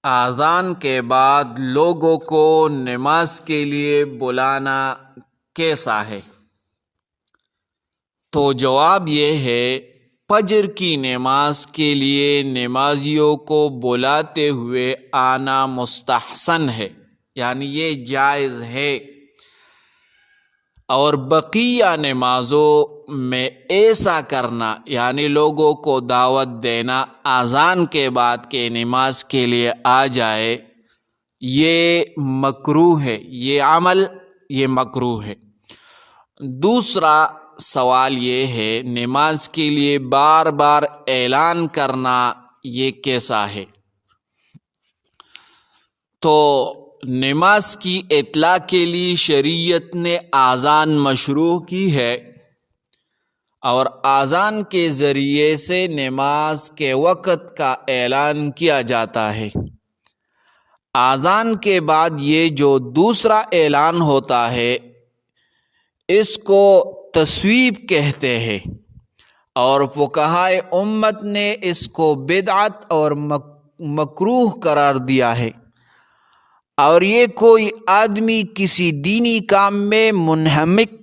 اذان کے بعد لوگوں کو نماز کے لیے بلانا کیسا ہے؟ تو جواب یہ ہے، فجر کی نماز کے لیے نمازیوں کو بلاتے ہوئے آنا مستحسن ہے، یعنی یہ جائز ہے، اور بقیہ نمازوں میں ایسا کرنا یعنی لوگوں کو دعوت دینا اذان کے بعد کے نماز کے لیے آ جائے، یہ مکروہ ہے، یہ عمل یہ مکروہ ہے۔ دوسرا سوال یہ ہے، نماز کے لیے بار بار اعلان کرنا یہ کیسا ہے؟ تو نماز کی اطلاع کے لیے شریعت نے اذان مشروع کی ہے، اور اذان کے ذریعے سے نماز کے وقت کا اعلان کیا جاتا ہے۔ اذان کے بعد یہ جو دوسرا اعلان ہوتا ہے اس کو تصویب کہتے ہیں، اور فقہائے امت نے اس کو بدعت اور مکروہ قرار دیا ہے، اور یہ کوئی آدمی کسی دینی کام میں منہمک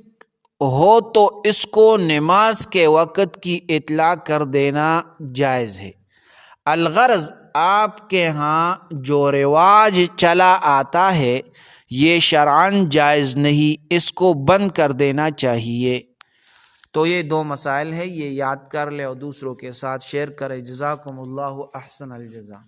ہو تو اس کو نماز کے وقت کی اطلاع کر دینا جائز ہے۔ الغرض آپ کے ہاں جو رواج چلا آتا ہے یہ شرعاً جائز نہیں، اس کو بند کر دینا چاہیے۔ تو یہ دو مسائل ہیں، یہ یاد کر لے اور دوسروں کے ساتھ شیئر کرے۔ جزاکم اللہ احسن الجزا۔